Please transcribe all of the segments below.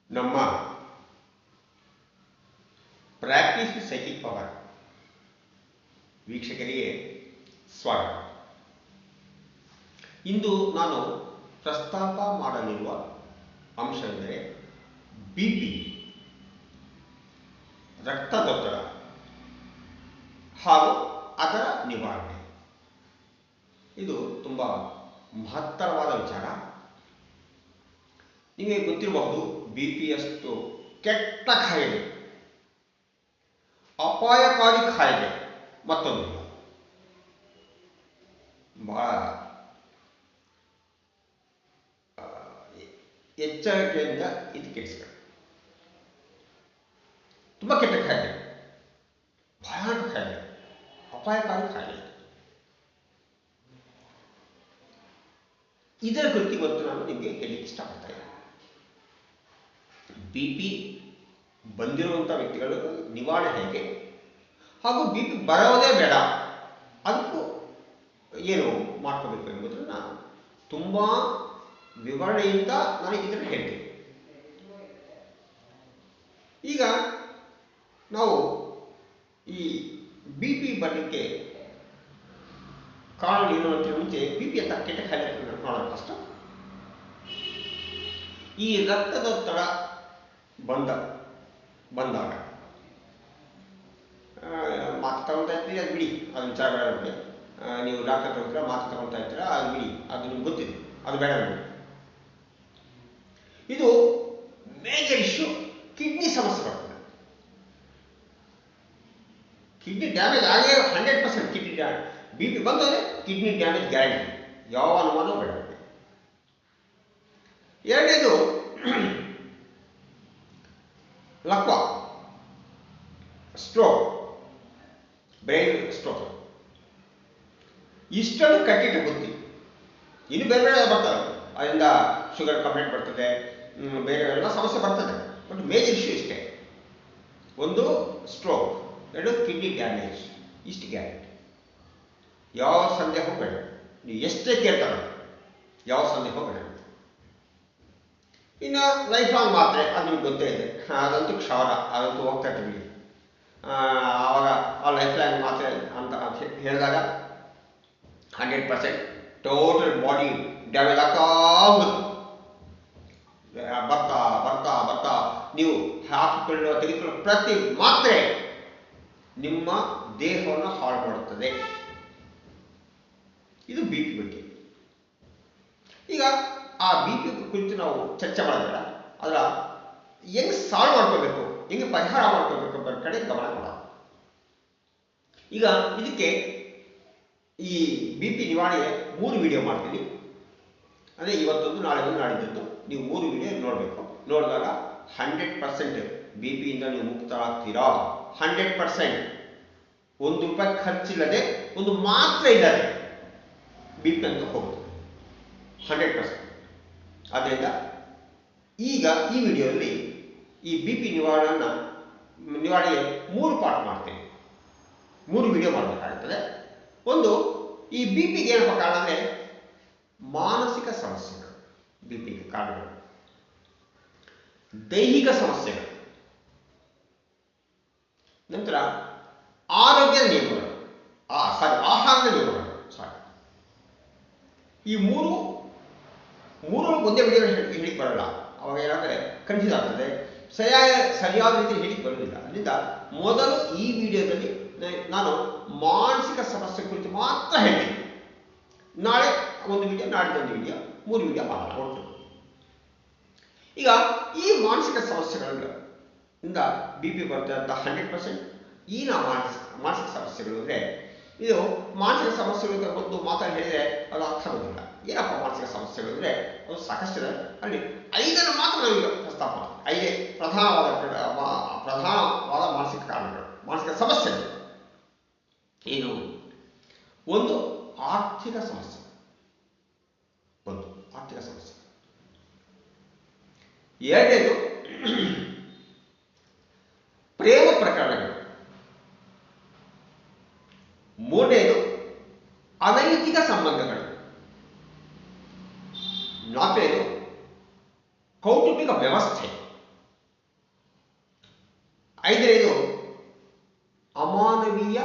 ನಮ್ಮ practice psychic power ವೀಕ್ಷಕರಿಗೆ ಸ್ವಾಗತ. ಇಂದು ನಾನು ಪ್ರಸ್ತಾಪ ಮಾಡಲಿರುವ ಅಂಶವೆಂದರೆ ಬಿಪಿ, ರಕ್ತದೊತ್ತಡ ಹಾಗೂ ಅದರ ನಿವಾರಣೆ. ಇದು ತುಂಬ ಮಹತ್ತರವಾದ ವಿಚಾರ. ನಿಮಗೆ ಗೊತ್ತಿರಬಹುದು, ಬಿಪಿಯಷ್ಟು ಕೆಟ್ಟ ಕಾಯಿಲೆ, ಅಪಾಯಕಾರಿ ಕಾಯಿಲೆ ಮತ್ತೊಂದಿಲ್ಲ. ಬಹಳ ಎಚ್ಚರಿಕೆಯಿಂದ ಇದು ಕೆಡಿಸ್ಬೇಕು. ತುಂಬ ಕೆಟ್ಟ ಕಾಯಿಲೆ, ಭಯಾನಕ ಕಾಯಿಲೆ, ಅಪಾಯಕಾರಿ ಕಾಯಿಲೆ. ಇದರ ಕುರಿತು ಇವತ್ತು ನಾನು ನಿಮಗೆ ಹೇಳಲಿಕ್ಕೆ ಇಷ್ಟಪಡ್ತಾ ಇದ್ದೇನೆ. ಬಿಪಿ ಬಂದಿರುವಂಥ ವ್ಯಕ್ತಿಗಳು ನಿವಾರಣೆ ಹೇಗೆ, ಹಾಗೂ ಬಿಪಿ ಬರೋದೇ ಬೇಡ, ಅದಕ್ಕೂ ಏನು ಮಾಡ್ಕೋಬೇಕು ಎಂಬುದನ್ನು ನಾನು ತುಂಬ ವಿವರಣೆಯಿಂದ ನಾನು ಇದನ್ನು ಹೇಳ್ತೀನಿ. ಈಗ ನಾವು ಈ ಬಿಪಿ ಬರಲಿಕ್ಕೆ ಕಾರಣ ಏನು ಅಂತ ಮುಂಚೆ ಬಿಪಿ ಅಂತ ಕೆಟ್ಟ ಕಾಯಿಲೆ ನೋಡೋಣ ಫಸ್ಟ್. ಈ ರಕ್ತದೊತ್ತಡ ಬಂದಾಗ ಮಾತು ತಗೊಳ್ತಾ ಇರ್ತೀರಿ, ಅದು ಬಿಡಿ, ಅದು ವಿಚಾರ ಬೇಡ ನಮಗೆ. ನೀವು ಡಾಕ್ಟರ್ ತಗೋತೀರ, ಮಾತು ತಗೊಳ್ತಾ ಇರ್ತೀರ, ಅದು ಬಿಡಿ, ಅದು ನಿಮ್ಗೆ ಗೊತ್ತಿದೆ, ಅದು ಬೇಡ ನಮಗೆ. ಇದು ಮೇಜರ್ ಇಶ್ಯೂ. ಕಿಡ್ನಿ ಸಮಸ್ಯೆ ಬರ್ತದೆ. ಕಿಡ್ನಿ ಡ್ಯಾಮೇಜ್ ಆಗೇ 100%. ಕಿಡ್ನಿ ಡ್ಯಾಮೇಜ್ ಬಿಪಿ ಬಂದರೆ ಕಿಡ್ನಿ ಡ್ಯಾಮೇಜ್ ಗ್ಯಾರಂಟಿ, ಯಾವ ಅನುಮಾನವೂ ಬೇಡ. ಎರಡನೇದು ಲಕ್ವ, ಸ್ಟ್ರೋಕ್, ಬ್ರೈನ್ ಸ್ಟ್ರೋಕ್. ಇಷ್ಟನ್ನು ಕಟ್ಟಿಟ್ಟು ಗೊತ್ತಿ, ಇನ್ನು ಬೇರೆ ಬೇರೆ ಬರ್ತವೆ. ಅದರಿಂದ ಶುಗರ್ ಕಂಪ್ಲೇಂಟ್ ಬರ್ತದೆ, ಬೇರೆ ಎಲ್ಲ ಸಮಸ್ಯೆ ಬರ್ತದೆ. ಬಟ್ ಮೇಜರ್ ಇಶ್ಯೂ ಇಷ್ಟೇ. ಒಂದು ಸ್ಟ್ರೋಕ್, ಎರಡು ಕಿಡ್ನಿ ಡ್ಯಾಮೇಜ್. ಇಷ್ಟು ಗ್ಯಾರಂಟಿ, ಯಾವ ಸಂದೇಹ ಬೇಡ. ನೀವು ಎಷ್ಟೇ ಕೇಳ್ತಾರೆ, ಯಾವ ಸಂದೇಹ ಬೇಡ. ಇನ್ನು ಲೈಫ್ ಲಾಂಗ್ ಮಾತ್ರೆ, ಅದು ನಿಮ್ಗೆ ಗೊತ್ತೇ ಇದೆ, ಅದಂತೂ ಕ್ಷಾರ, ಅದಂತೂ ಹೋಗ್ತಾ ಇರ್ತೀವಿ. ಆವಾಗ ಆ ಲೈಫ್ ಲಾಂಗ್ ಮಾತ್ರೆ ಅಂತ ಹೇಳಿದಾಗ 100% ಟೋಟಲ್ ಬಾಡಿ ಡ್ಯಾಮೇಜ್ ಆಗ್ತಾ ಹೋಗುತ್ತೆ. ಬರ್ತಾ ಬರ್ತಾ ಬರ್ತಾ ನೀವು ಹಾಕಿಕೊಳ್ಳುವ ತೆಗೆದುಕೊಳ್ಳುವ ಪ್ರತಿ ಮಾತ್ರೆ ನಿಮ್ಮ ದೇಹವನ್ನು ಹಾಳು ಮಾಡುತ್ತದೆ. ಇದು ಬಿ ಪಿ ಬಗ್ಗೆ. ಈಗ ಆ ಬಿ ಪಿ ಕುರಿತು ನಾವು ಚರ್ಚೆ ಮಾಡೋದಿಲ್ಲ, ಅದರ ಹೆಂಗೆ ಸಾಲ್ವ್ ಮಾಡ್ಕೋಬೇಕು, ಹೆಂಗೆ ಪರಿಹಾರ ಮಾಡ್ಕೋಬೇಕು ಅನ್ನೋ ಕಡೆ ಗಮನ ಕೊಡ. ಈಗ ಇದಕ್ಕೆ ಈ ಬಿ ಪಿ ನಿವಾರಣೆಗೆ 3 ವಿಡಿಯೋ ಮಾಡ್ತೀನಿ. ಅಂದರೆ ಇವತ್ತೊಂದು, ನಾಳೆ ಒಂದು, ನಾಡಿದ್ದು ನೀವು 3 ವಿಡಿಯೋ ನೋಡಬೇಕು. ನೋಡಿದಾಗ 100% ಬಿ ಪಿಯಿಂದ ನೀವು ಮುಕ್ತರಾಗ್ತೀರಾ. 100%. ₹1 ಖರ್ಚಿಲ್ಲದೆ, ಒಂದು ಮಾತ್ರೆ ಇಲ್ಲದೆ ಬಿ ಪಿ ಅಂತ ಹೋಗುತ್ತೆ 100%. ಆದ್ದರಿಂದ ಈಗ ಈ ವಿಡಿಯೋದಲ್ಲಿ ಈ ಬಿ ಪಿ ನಿವಾರಣೆಗೆ 3 ಪಾರ್ಟ್ ಮಾಡ್ತೇನೆ. 3 ವಿಡಿಯೋ ಮಾಡಬೇಕಾಗುತ್ತದೆ. ಒಂದು, ಈ ಬಿ ಪಿಗೆ ಏನಪ್ಪ ಕಾರಣ ಅಂದರೆ ಮಾನಸಿಕ ಸಮಸ್ಯೆಗಳು, ಬಿ ಪಿಗೆ ಕಾರಣಗಳು, ದೈಹಿಕ ಸಮಸ್ಯೆಗಳು, ನಂತರ ಆರೋಗ್ಯದ ನಿಯಮಗಳು, ಆಹಾರದ ನಿಯಮಗಳು. ಈ ಮೂರು ಒಂದೇ ವಿಡಿಯೋ ಹೇಳಿಕ್ಕೆ ಬರಲ್ಲ. ಅವಾಗ ಏನಾದರೆ ಕನ್ಫ್ಯೂಸ್ ಆಗ್ತದೆ, ಸರಿಯಾದ ರೀತಿ ಹೇಳಿಕ್ಕೆ ಬರೋದಿಲ್ಲ. ಅದರಿಂದ ಮೊದಲು ಈ ವಿಡಿಯೋದಲ್ಲಿ ನಾನು ಮಾನಸಿಕ ಸಮಸ್ಯೆ ಕುರಿತು ಮಾತ್ರ ಹೇಳ್ತೀನಿ. ನಾಳೆ ಒಂದು ವಿಡಿಯೋ, ನಾಡಿದ್ದೊಂದು ವಿಡಿಯೋ, 3 ವಿಡಿಯೋ ಮಾಡೋಣ ಒಟ್ಟು. ಈಗ ಈ ಮಾನಸಿಕ ಸಮಸ್ಯೆಗಳಿಂದ ಬಿ ಪಿ ಬರ್ತದೆ ಅಂತ 100%. ಈ ಮಾನಸಿಕ ಸಮಸ್ಯೆಗಳು ಅಂದರೆ, ಇದು ಮಾನಸಿಕ ಸಮಸ್ಯೆಗಳು ಒಂದು ಮಾತಾಡಿ ಹೇಳಿದರೆ ಅದು ಅರ್ಥ ಆಗೋದಿಲ್ಲ. ಏನಪ್ಪ ಮಾನಸಿಕ ಸಮಸ್ಯೆಗಳು ಅಂದರೆ ಅದು ಸಾಕಷ್ಟಿದೆ. ಅಲ್ಲಿ 5 ಮಾತ್ರ ನಾವೀಗ ಪ್ರಸ್ತಾಪ ಮಾಡ್ತೀವಿ. 5 ಪ್ರಧಾನವಾದ ಮಾನಸಿಕ ಕಾರಣಗಳು, ಮಾನಸಿಕ ಸಮಸ್ಯೆಗಳು. ಏನು? ಒಂದು, ಆರ್ಥಿಕ ಸಮಸ್ಯೆ. ಎರಡನೇದು ಪ್ರೇಮ ಪ್ರಕರಣಗಳು. ಮೂರನೇದು ಅನೈತಿಕ ಸಂಬಂಧಗಳು. 4ನೇದು ಕೌಟುಂಬಿಕ ವ್ಯವಸ್ಥೆ. ಐದನೇದು ಅಮಾನವೀಯ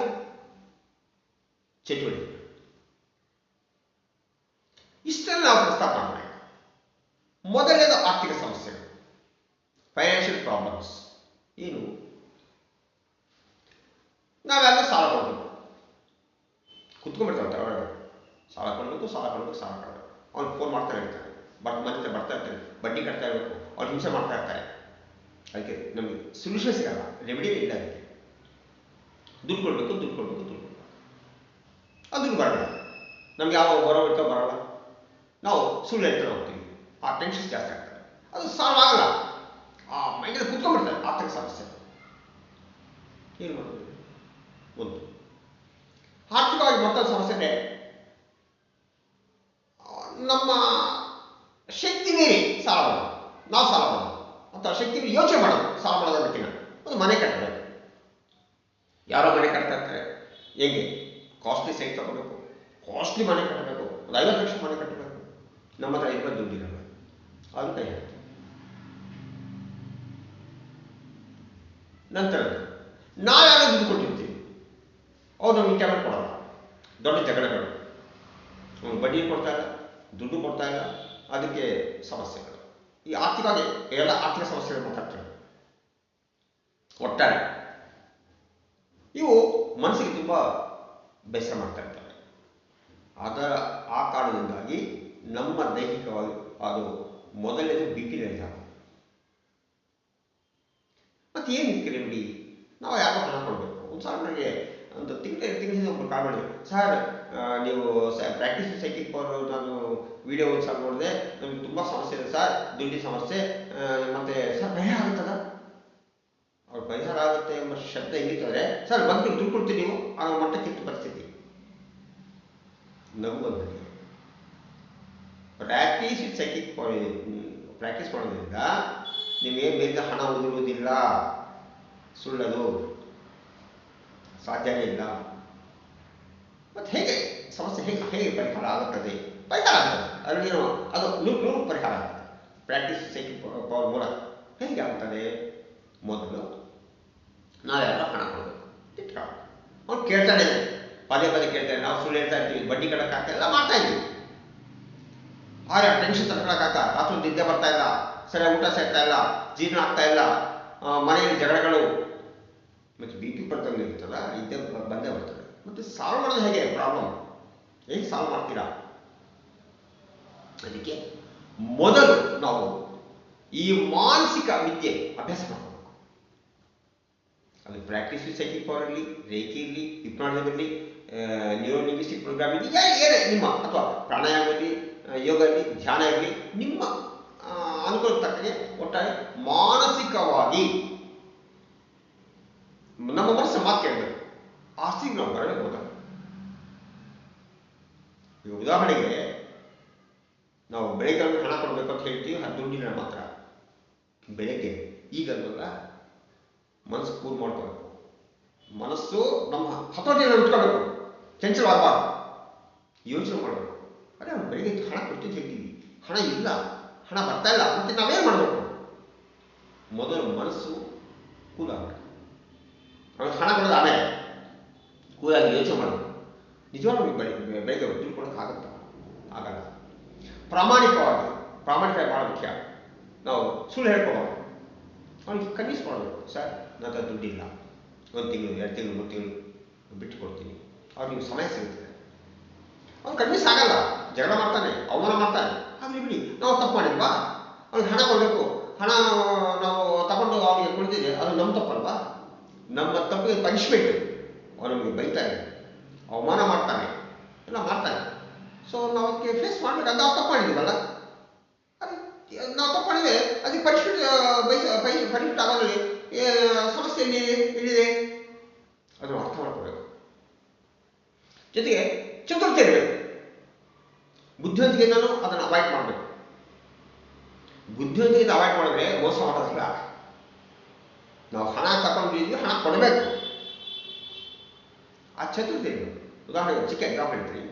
ಚಟುವಟಿಕೆ. ಇಷ್ಟೆಲ್ಲ ನಾವು ಪ್ರಸ್ತಾಪ ಮಾಡೋಣ. ಮೊದಲನೇದು ಆರ್ಥಿಕ ಸಮಸ್ಯೆಗಳು, ಫೈನಾನ್ಷಿಯಲ್ ಪ್ರಾಬ್ಲಮ್ಸ್. ಏನು? ನಾವೆಲ್ಲ ಸಾಲ ಕೊಡಬೇಕು, ಕುತ್ಕೊಂಡ್ಬಿಡ್ತಾವೆ ಒಳಗಡೆ. ಸಾಲ ಕೊಡಬೇಕು, ಸಾಲ ಕೊಡಬೇಕು, ಸಾಲ ಕೊಡಬೇಕು. ಅವ್ನು ಫೋನ್ ಮಾಡ್ತಾ ಇರ್ತಾನೆ, ಮನೆ ಬರ್ತಾ ಇರ್ತಾನೆ, ಬಡ್ಡಿ ಕಟ್ತಾ ಇರಬೇಕು, ಅವ್ರು ಹಿಂಸೆ ಮಾಡ್ತಾ ಇರ್ತಾರೆ. ಅದಕ್ಕೆ ನಮಗೆ ಸೊಲ್ಯೂಷನ್ ಸಿಗಲ್ಲ, ರೆಮಿಡಿ ಇಲ್ಲ. ಅದಕ್ಕೆ ದುಡ್ಡು ಕೊಡಬೇಕು, ದುಡ್ಡು ಕೊಡಬೇಕು, ದುಡ್ಡು ಕೊಡಬೇಕು. ಅದು ದುಡ್ಡು ಬರಲ್ಲ, ನಮ್ಗೆ ಯಾವ ಬರೋ ಇರ್ತೋ ಬರಲ್ಲ, ನಾವು ಸುಳ್ಳು ಹೇಳ್ತಾ ಹೋಗ್ತೀವಿ, ಆ ಟೆನ್ಷನ್ ಜಾಸ್ತಿ ಆಗ್ತದೆ, ಅದು ಸಾಲ್ವ್ ಆಗಲ್ಲ. ಆ ಮೈಂಡಲ್ಲಿ ಕುತ್ಕೊಂಡ್ಬಿಡ್ತಾರೆ ಆರ್ಥಿಕ ಸಮಸ್ಯೆ. ಏನು ಮಾಡೋದು? ಒಂದು ಆರ್ಥಿಕವಾಗಿ ಮತ್ತೊಂದು ಸಮಸ್ಯೆ, ನಮ್ಮ ಶಕ್ತಿ ಮೀರಿ ಸಾಲ ಮಾಡೋದು, ನಾವು ಸಾಲ ಮಾಡೋದು, ಅಥವಾ ಶಕ್ತಿ ಮೀರಿ ಯೋಚನೆ ಮಾಡೋದು. ಸಾಲ ಮಾಡೋದಕ್ಕಿಂತ ಒಂದು ಮನೆ ಕಟ್ಟಬೇಕು. ಯಾರೋ ಮನೆ ಕಟ್ತಾ ಇರ್ತಾರೆ, ಹೆಂಗೆ ಕಾಸ್ಟ್ಲಿ ಸೈಟ್ ತಗೋಬೇಕು, ಕಾಸ್ಟ್ಲಿ ಮನೆ ಕಟ್ಟಬೇಕು, ಒಂದು 50 ಲಕ್ಷ ಮನೆ ಕಟ್ಟಬೇಕು. ನಮ್ಮ ಹತ್ರ ಇರುವ ದುಡ್ಡಿರಲ್ಲ, ಅದು ಕೈ ಹಾಕ್ತೀವಿ. ನಂತರ ನಾವ್ಯಾರೋ ದುಡ್ಡು ಕೊಟ್ಟಿರ್ತೀವಿ, ಅವ್ರು ನಮ್ಗೆ ಇಂಟರ್ನೆಟ್ ಕೊಡಲ್ಲ. ದೊಡ್ಡ ಜಗಳಗಳು, ಬಡ್ಡಿ ಕೊಡ್ತಾ ಇಲ್ಲ, ದುಡ್ಡು ಕೊಡ್ತಾ ಇಲ್ಲ, ಅದಕ್ಕೆ ಸಮಸ್ಯೆಗಳು. ಈ ಆರ್ಥಿಕವಾಗಿ ಎಲ್ಲ ಆರ್ಥಿಕ ಸಮಸ್ಯೆಗಳು ಮಾತಾಡ್ತವೆ. ಒಟ್ಟಾರೆ ಇವು ಮನಸ್ಸಿಗೆ ತುಂಬ ಬೇಸರ ಮಾಡ್ತಾ ಇರ್ತವೆ. ಆ ಕಾರಣದಿಂದಾಗಿ ನಮ್ಮ ದೈಹಿಕವಾಗಿ ಅದು ಮೊದಲನೇದು BP ರೈಸ್ ಆಗುತ್ತೆ. ಮತ್ತೆ ಏನಿತ್ತು ರೆಮಿಡಿ? ನಾವು ಯಾರೋ ಹಣ ಕೊಡಬೇಕು. ಒಂದು ಸಾಲ ನನಗೆ ಒಂದು ತಿಂಗಳಿಂದ ಒಬ್ಬರು ಕಾಲ್ ಮಾಡಿದ್ರು, ಸರ್ ನೀವು ಪ್ರಾಕ್ಟೀಸ್ ಸೈಕಿಕ್ ಪವರ್ ನಾನು ವಿಡಿಯೋ ಒಂದು ಸಲ ನೋಡಿದೆ, ನಮಗೆ ತುಂಬ ಸಮಸ್ಯೆ ಇದೆ ಸರ್, ದುಡ್ಡಿನ ಸಮಸ್ಯೆ, ಮತ್ತೆ ಸರ್ ಪರಿಹಾರ ಆಗುತ್ತದ? ಅವ್ರು ಪರಿಹಾರ ಆಗುತ್ತೆ ಎಂಬ ಶಬ್ದ ಹೆಂಗಿರ್ತದೆ, ಸರ್ ಬಂದು ದುಡ್ಡು ಕೊಡ್ತೀವಿ ನೀವು, ಆ ಮಟ್ಟಕ್ಕಿತ್ತು ಪರಿಸ್ಥಿತಿ. ನಗು ಬಂದಲ್ಲಿ ಪ್ರಾಕ್ಟೀಸ್ ಸೈಕಿಕ್ ಪ್ರಾಕ್ಟೀಸ್ ಮಾಡೋದ್ರಿಂದ ನಿಮಗೆ ಬೇಗ ಹಣ ಉದುರುವುದಿಲ್ಲ, ಸುಳ್ಳದು, ಸಾಧ್ಯನೇ ಇಲ್ಲ. ಮತ್ತೆ ಹೇಗೆ ಸಮಸ್ಯೆ ಹೇಗೆ ಪರಿಹಾರ ಆಗುತ್ತದೆ? ಪರಿಹಾರ ಆಗ್ತದೆ, ಅದರಲ್ಲಿರೋ ಅದು 100 ಪರಿಹಾರ ಆಗ್ತದೆ ಪ್ರಾಕ್ಟೀಸ್ ಸೈಕಿಕ್ ಪವರ್ ಮೂಲಕ. ಹೇಗೆ ಆಗ್ತದೆ? ಮೊದಲು ನಾವ್ಯಾರೋ ಹಣ ಕೊಡಬೇಕು, ತಿಟ್ಕೊಳ್ಳ. ಅವ್ನು ಕೇಳ್ತಾನೆ, ಪದೇ ಕೇಳ್ತಾನೆ, ನಾವು ಸುಳ್ಳು ಹೇಳ್ತಾ ಇರ್ತೀವಿ, ಬಡ್ಡಿ ಕಟ್ಟಕ್ಕಾಗ್ತಾ ಎಲ್ಲ ಮಾಡ್ತಾ ಇದ್ದೀವಿ. ಆಗ ಟೆನ್ಷನ್ ತಡ್ಕೊಳಕ್ಕಾಗ, ರಾತ್ರಿ ನಿದ್ದೆ ಬರ್ತಾ ಇಲ್ಲ, ಸರಿಯಾಗಿ ಊಟ ಸೇರ್ತಾ ಇಲ್ಲ, ಜೀರ್ಣ ಆಗ್ತಾ ಇಲ್ಲ, ಮನೆಯಲ್ಲಿ ಜಗಳಗಳು, ಮತ್ತು BP ಬರ್ತಂಗೆ ಇರ್ತಲ್ಲ, ಇದ್ದೇ ಬಂದೇ ಬರ್ತದೆ. ಮತ್ತು ಸಾಲ್ವ್ ಮಾಡೋದು ಹೇಗೆ? ಪ್ರಾಬ್ಲಮ್ ಹೇಗೆ ಸಾಲ್ವ್ ಮಾಡ್ತೀರಾ? ಅದಕ್ಕೆ ಮೊದಲು ನಾವು ಈ ಮಾನಸಿಕ ವಿದ್ಯೆ ಅಭ್ಯಾಸ ಮಾಡಬೇಕು. ಅದು ಪ್ರಾಕ್ಟೀಸ್ ಸೈಕಿಕ್ ಪವರ್ ಇರಲಿ, ರೇಖಿ ಇರಲಿ, ಹಿಪ್ನಾಟಿಸಮ್ ಇರಲಿ, ನ್ಯೂರೋಲಿಂಗ್ವಿಸ್ಟಿಕ್ ಪ್ರೋಗ್ರಾಮ್ ಇರಲಿ, ಏನೇ ನಿಮ್ಮ, ಅಥವಾ ಪ್ರಾಣಾಯಾಮ ಇರಲಿ, ಯೋಗ ಇರಲಿ, ಧ್ಯಾನ ಇರಲಿ, ನಿಮ್ಮ ಅನುಕೂಲ ತಕ್ಕಂಗೆ ಒಟ್ಟಾರೆ ಮಾನಸಿಕವಾಗಿ ನಮ್ಮ ಮನಸ್ಸು ಮಾತು ಕೇಳಬೇಕು. ಆ ಸ್ಥಿತಿಗೆ ನಾವು ಬರಬೇಕು. ಮೊದಲು ಈಗ ಉದಾಹರಣೆಗೆ ನಾವು ಬೆಳಗ್ಗೆ ಹಣ ಕೊಡಬೇಕು ಅಂತ ಹೇಳ್ತೀವಿ, ಅದು ದುಡ್ಡಿನ ಮಾತ್ರ. ಬೆಳಗ್ಗೆ ಈಗಲ್ವಲ್ಲ, ಮನಸ್ಸು ಕೂಲ್ ಮಾಡ್ಕೋಬೇಕು. ಮನಸ್ಸು ನಮ್ಮ ಹತೋಟಿಯನ್ನು ಇಟ್ಕೋಬೇಕು, ಚಂಚಲವಾಗಬಾರ್ದು, ಯೋಚನೆ ಮಾಡಬೇಕು. ಅದೇ ನಾವು ಬೆಳಗ್ಗೆ ಹಣ ಕೊಡ್ತೀವಿ ಹೇಳ್ತೀವಿ, ಹಣ ಇಲ್ಲ, ಹಣ ಬರ್ತಾ ಇಲ್ಲ, ಮತ್ತೆ ನಾವೇನು ಮಾಡಬೇಕು? ಮೊದಲು ಮನಸ್ಸು ಕೂಲಾಗಬೇಕು. ಆಮೇಲೆ ಹಣ ಕೊಡೋದು ಆಮೇಲೆ ಕೂಲಾಗಿ ಯೋಚನೆ ಮಾಡಬೇಕು. ನಿಜವಾಗ್ಲೂ ಬೆಳಗ್ಗೆ ದುಡ್ಡು ಕೊಡೋಕೆ ಆಗುತ್ತಾ? ಆಗಲ್ಲ. ಪ್ರಾಮಾಣಿಕವಾಗಿ ಭಾಳ ಮುಖ್ಯ. ನಾವು ಸುಳ್ಳು ಹೇಳ್ಕೊಬಾರ್ದು. ಅವ್ನಿಗೆ ಕನ್ವಿನ್ಸ್ ಮಾಡಬೇಕು, ಸರ್ ನನ್ನ ಹತ್ರ ದುಡ್ಡಿಲ್ಲ, 1 ತಿಂಗಳು 2 ತಿಂಗಳು 3 ತಿಂಗಳು ಬಿಟ್ಟು ಕೊಡ್ತೀನಿ, ಅವ್ರಿಗೆ ಸಮಯ ಸಿಗುತ್ತದೆ. ಅವ್ನು ಕನ್ವಿನ್ಸ್ ಆಗಲ್ಲ, ಜಗಳ ಮಾಡ್ತಾನೆ, ಅವಮಾನ ಮಾಡ್ತಾನೆ, ಆಗಲಿ ಬಿಡಿ, ನಾವು ತಪ್ಪು ಮಾಡಿಲ್ವಾ? ಅವ್ನಿಗೆ ಹಣ ಕೊಡಬೇಕು, ಹಣ ನಾವು ತಗೊಂಡು ಅವನಿಗೆ ಕೊಡ್ತಿದ್ದೆ, ಅದು ನಮ್ಮ ತಪ್ಪಲ್ವಾ? ನಮ್ಮ ತಪ್ಪಿಗೆ ಪನಿಷ್ಮೆಂಟ್. ಅವನು ನಮಗೆ ಬೈತಾನೆ, ಅವಮಾನ ಮಾಡ್ತಾನೆ, ಎಲ್ಲ ಮಾಡ್ತಾನೆ. ಸೊ ನಾವು ಅದಕ್ಕೆ ಫೇಸ್ ಮಾಡ್ಬೇಕಂತ ನಾವು ತಪ್ಪು ಮಾಡಿದ್ದೀವಲ್ಲ, ನಾವು ತಪ್ಪು ಮಾಡಿದ್ರೆ ಅದಕ್ಕೆ ಪನಿಷ್ಮೆಂಟ್ ಆಗೋದ್ರಲ್ಲಿ ಸಮಸ್ಯೆ ಎಲ್ಲಿದೆ ಅದನ್ನು ಅರ್ಥ ಮಾಡ್ಕೋಬೇಕು. ಜೊತೆಗೆ ಚತುರತೆ ಇರಬೇಕು. ಬುದ್ಧಿವಂತಿಕೆಯಿಂದಲೂ ಅದನ್ನು ಅವಾಯ್ಡ್ ಮಾಡಬೇಕು. ಬುದ್ಧಿವಂತಿಕೆಯಿಂದ ಅವಾಯ್ಡ್ ಮಾಡಿದ್ರೆ ಮೋಸ ಮಾಡೋದಿಲ್ಲ. ನಾವು ಹಣ ತಗೊಂಡಿದ್ವಿ, ಹಣ ಕೊಡಬೇಕು, ಆ ಚತುರತೆ ಇರಬೇಕು. ಉದಾಹರಣೆಗೆ ಚಿಕ್ಕ ಎಕ್ಸಾಂಪಲ್ ಹೇಳ್ತೀನಿ.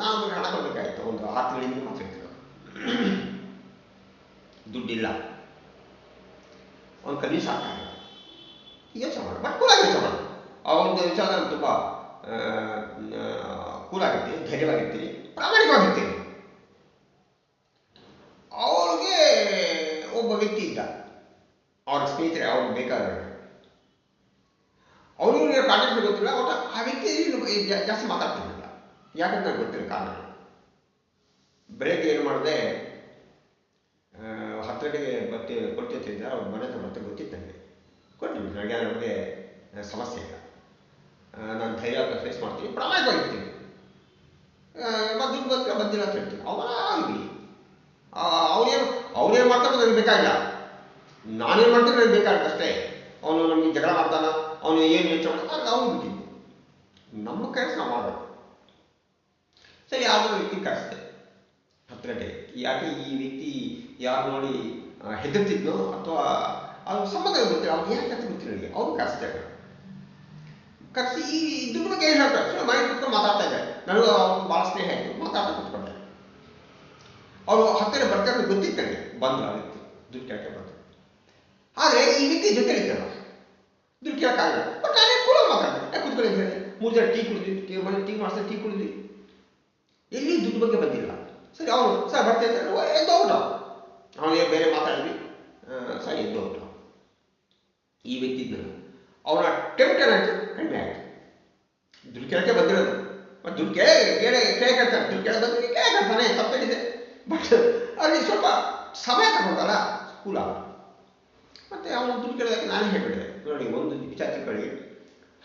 ನಾವು ಹಣ ಕೊಡಬೇಕಾಯ್ತು, ಒಂದು 6 ತಿಂಗಳಿಂದ ಮಾತಾಡ್ತೀವಿ, ದುಡ್ಡಿಲ್ಲ. ಅವ್ನು ಕನ್ವಿನ್ಸ್ ಆಗ್ತಾನೆ. ಯೋಚನೆ ಮಾಡು, ಬಟ್ ಕೂಲಾಗಿ ಯೋಚನೆ ಮಾಡು. ಆ ಒಂದು ವಿಚಾರ ನಾನು ತುಂಬ ಕೂಲಾಗಿರ್ತೀನಿ, ಧೈರ್ಯವಾಗಿರ್ತೀನಿ, ಪ್ರಾಮಾಣಿಕವಾಗಿರ್ತೀನಿ. ಅವಳಿಗೆ ಒಬ್ಬ ವ್ಯಕ್ತಿ ಇದ್ದ, ಅವ್ರ ಸ್ನೇಹಿತರೆ, ಅವ್ರಿಗೆ ಬೇಕಾದ್ರೆ ಅವ್ರಿಗೆ ಕಾಂಟ್ಯಾಕ್ಟ್ ಗೊತ್ತಿಲ್ಲ. ಒಟ್ಟು ಆ ವ್ಯಕ್ತಿ ಜಾಸ್ತಿ ಮಾತಾಡ್ತಿರ್ಲಿಲ್ಲ. ಯಾಕಂತ ನನಗೆ ಗೊತ್ತಿಲ್ಲ ಕಾರಣ. ಬೆಳಗ್ಗೆ ಏನು ಮಾಡಿದೆ, 10 ಗಂಟೆಗೆ ಬಟ್ಟೆ ಕೊಡ್ತಿ ಅಂತಿದ್ದ. ಅವ್ರ ಮನೆ ಹತ್ರ ಮತ್ತೆ ಗೊತ್ತಿತ್ತು ನನಗೆ, ಕೊಟ್ಟಿದ್ದೀನಿ. ನನಗೆ ಅವ್ರಿಗೆ ಸಮಸ್ಯೆ ಇಲ್ಲ, ನಾನು ಧೈರ್ಯ ಫೇಸ್ ಮಾಡ್ತೀನಿ, ಪ್ರಾಮಾಣಿಕವಾಗಿರ್ತೀನಿ. ದುಡ್ಡು ಬಂದರೆ ಬಂದಿಲ್ಲ ಅಂತ ಹೇಳ್ತೀನಿ. ಅವನಾಗಿ ಅವ್ರೇನು ಮಾಡ್ತಾರೋ ನನಗೆ ಬೇಕಾಗಿಲ್ಲ, ನಾನೇನು ಮಾಡ್ತೀನಿ ನನಗೆ ಬೇಕಾಗುತ್ತೆ ಅಷ್ಟೇ. ಅವನು ನಮಗೆ ಜಗಳ ಮಾಡ್ತಾನ, ಅವನು ಏನು ಯೋಚನೆ ಮಾಡ್ತಾನೆ ಅವ್ನು ಬಿಟ್ಟಿದ್ದೆ. ನಮ್ಮ ಕೆಲಸ ನಾವು ಮಾಡಬೇಕು. ಸರಿ, ಯಾವುದೋ ವ್ಯಕ್ತಿ ಕರೆಸಿದೆ 10 ಗಂಟೆಗೆ. ಯಾಕೆ ಈ ವ್ಯಕ್ತಿ ಯಾರು ನೋಡಿ ಹೆದರ್ತಿದ್ನೋ ಅಥವಾ ಅವ್ರ ಸಂಬಂಧ ಗೊತ್ತಿಲ್ಲ, ಅವ್ನು ಯಾಕೆ ಅಂತ ಗೊತ್ತಿಲ್ಲ ನನಗೆ. ಅವ್ನು ಕರೆಸಿದೆ. ಕರೆಸಿ ಈ ದುಡ್ಡು ಬಗ್ಗೆ ಏನು ಹೇಳ್ತಾರೆ, ಮನೆ ಕುತ್ಕೊಂಡು ಮಾತಾಡ್ತಾ ಇದ್ದಾರೆ. ನನಗೂ ಅವ್ನು ಭಾಳ ಸ್ನೇಹ ಆಯಿತು, ಮಾತಾಡ್ತಾ ಕುತ್ಕೊಂಡೆ. ಅವರು ಹತ್ತಿರ ಬರ್ತಾರೆ ಗೊತ್ತಿತ್ತು ನನಗೆ. ಬಂದ್ರು ಆ ವ್ಯಕ್ತಿ, ದುಡ್ಡು ಕೇಳಕ್ಕೆ ಬಂದರು. ಆದರೆ ಈ ವ್ಯಕ್ತಿ ಜೊತೆ ಇದ್ದಲ್ಲ, ದುಡ್ಡು ಕೇಳಕ್ಕಾಗಲ್ಲ. ಬಟ್ ನಾನೇ ಕೂಡ ಮಾತಾಡ್ತೀನಿ, ಕುತ್ಕೊಳ್ಳಿ ಅಂತ ಹೇಳಿ 3 ಜನ ಟೀ ಕುಡಿದ್ವಿ, ಮನೆ ಟೀ ಮಾಡಿಸ್ತಾರೆ, ಟೀ ಕುಡಿದ್ವಿ. ಎಲ್ಲಿ ದುಡ್ಡು ಬಗ್ಗೆ ಬಂದಿಲ್ಲ. ಸರಿ, ಅವನು ಸರ್ ಬರ್ತೀನಿ ಅಂತ ಎದ್ದೋಗ್ಬಿಟ್ಟ. ಅವನಿಗೆ ಬೇರೆ ಮಾತಾಡಿದ್ವಿ, ಸರಿ ಎದ್ದೋಗ್ಬಿಟ್ಟ. ಈ ವ್ಯಕ್ತಿ ಇದ್ನಲ್ಲ, ಅವನ ಟೆಂಪ್ಟ್ ಏನಾಯ್ತು, ಕಡಿಮೆ ಆಯಿತು. ದುಡ್ಡು ಕೇಳಕ್ಕೆ ಬಂದಿರೋದು, ಮತ್ತು ದುಡ್ಡು ಕೇಳ್ತಾನೆ, ದುಡ್ಡು ಕೇಳ ಬಂದ್ರೆ ಕೇಳ್ತಾನೆ, ತಪ್ಪೇನಿದೆ. ಬಟ್ ಅಲ್ಲಿ ಸ್ವಲ್ಪ ಸಮಯ ತಗೊಂಡಲ್ಲ, ಸ್ಕೂಲ್ ಆಗ. ಮತ್ತು ಅವನು ದುಡ್ಡು ಕೇಳೋದಕ್ಕೆ ನಾನೇ ಹೇಳ್ಬಿಡಿದೆ, ನೋಡಿ ಒಂದು ವಿಚಾರ ತಿಳ್ಕೊಳ್ಳಿ,